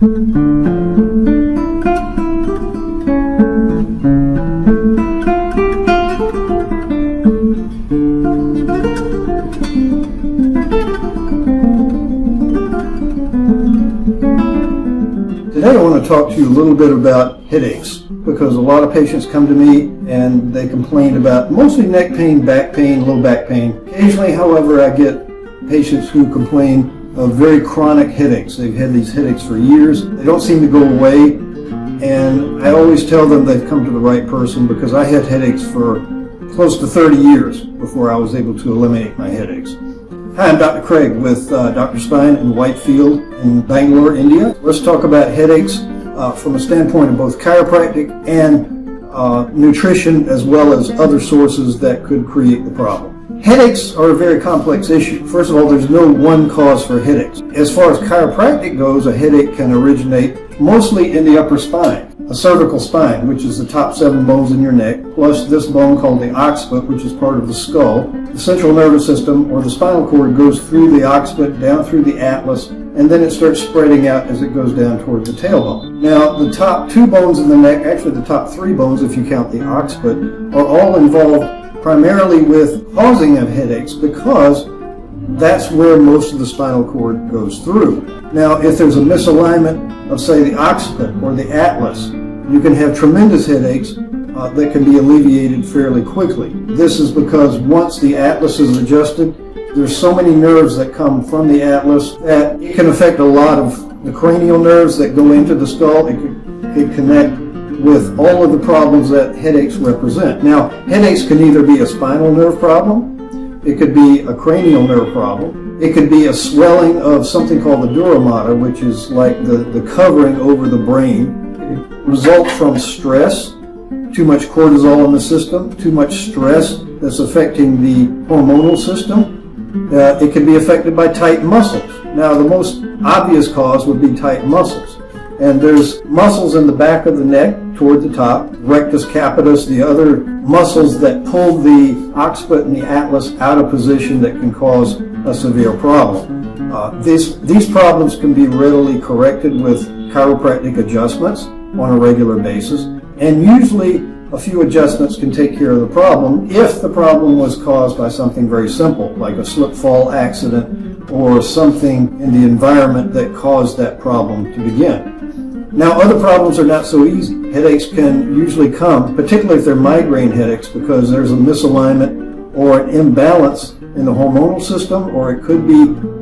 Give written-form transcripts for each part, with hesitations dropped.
Today I want to talk to you a little bit about headaches, because a lot of patients come to me and they complain about mostly neck pain, back pain, low back pain. Occasionally, however, I get patients who complain of very chronic headaches. They've had these headaches for years. They don't seem to go away, and I always tell them they've come to the right person, because I had headaches for close to 30 years before I was able to eliminate my headaches. Hi, I'm Dr. Craig with Dr. Spine in Whitefield in Bangalore, India. Let's talk about headaches from a standpoint of both chiropractic and nutrition, as well as other sources that could create the problem. Headaches are a very complex issue. First of all, there's no one cause for headaches. As far as chiropractic goes, a headache can originate mostly in the upper spine. A cervical spine, which is the top 7 bones in your neck, plus this bone called the occiput, which is part of the skull. The central nervous system, or the spinal cord, goes through the occiput, down through the atlas, and then it starts spreading out as it goes down toward the tailbone. Now, the top 2 bones in the neck, actually the top 3 bones if you count the occiput, are all involved primarily with causing of headaches, because that's where most of the spinal cord goes through. Now, if there's a misalignment of, say, the occiput or the atlas, you can have tremendous headaches that can be alleviated fairly quickly. This is because once the atlas is adjusted, there's so many nerves that come from the atlas that it can affect a lot of the cranial nerves that go into the skull. It can connect with all of the problems that headaches represent. Now, headaches can either be a spinal nerve problem, it could be a cranial nerve problem, it could be a swelling of something called the dura mater, which is like the covering over the brain. It results from stress, too much cortisol in the system, too much stress that's affecting the hormonal system. It can be affected by tight muscles. Now, the most obvious cause would be tight muscles. And there's muscles in the back of the neck toward the top, rectus capitis, the other muscles that pull the occiput and the atlas out of position that can cause a severe problem. These problems can be readily corrected with chiropractic adjustments on a regular basis, and usually a few adjustments can take care of the problem if the problem was caused by something very simple, like a slip-fall accident or something in the environment that caused that problem to begin. Now, other problems are not so easy. Headaches can usually come, particularly if they're migraine headaches, because there's a misalignment or an imbalance in the hormonal system, or it could be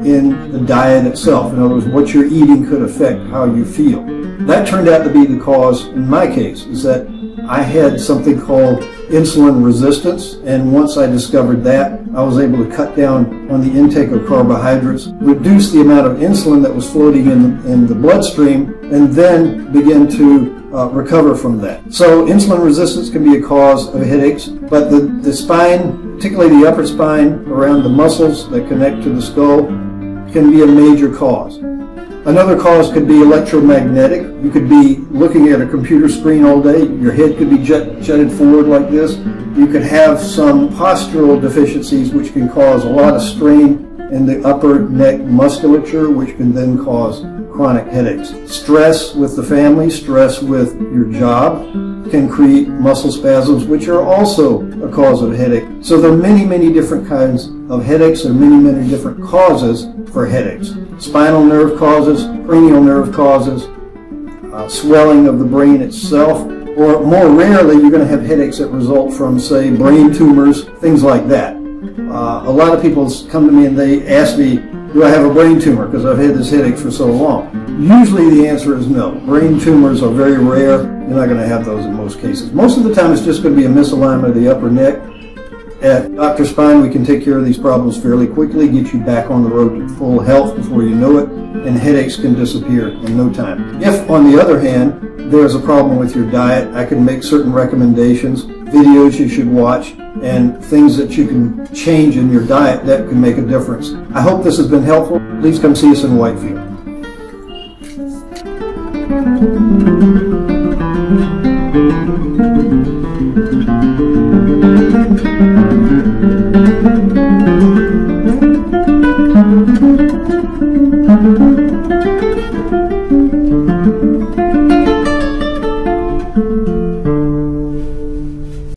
in the diet itself. In other words, what you're eating could affect how you feel. That turned out to be the cause in my case, is that I had something called insulin resistance, and once I discovered that, I was able to cut down on the intake of carbohydrates, reduce the amount of insulin that was floating in the bloodstream, and then begin to recover from that. So insulin resistance can be a cause of headaches, but the spine, particularly the upper spine around the muscles that connect to the skull, can be a major cause. Another cause could be electromagnetic. You could be looking at a computer screen all day. Your head could be jutted forward like this. You could have some postural deficiencies, which can cause a lot of strain in the upper neck musculature, which can then cause chronic headaches. Stress with the family, stress with your job can create muscle spasms, which are also a cause of headache. So there are many, many different kinds of headaches. There are many, many different causes for headaches. Spinal nerve causes, cranial nerve causes, swelling of the brain itself, or more rarely, you're going to have headaches that result from, say, brain tumors, things like that. A lot of people come to me and they ask me, do I have a brain tumor because I've had this headache for so long? Usually the answer is no. Brain tumors are very rare. You're not going to have those in most cases. Most of the time it's just going to be a misalignment of the upper neck. At Dr. Spine, we can take care of these problems fairly quickly, get you back on the road to full health before you know it, and headaches can disappear in no time. If, on the other hand, there's a problem with your diet, I can make certain recommendations, videos you should watch, and things that you can change in your diet that can make a difference. I hope this has been helpful. Please come see us in Whitefield. Thank you.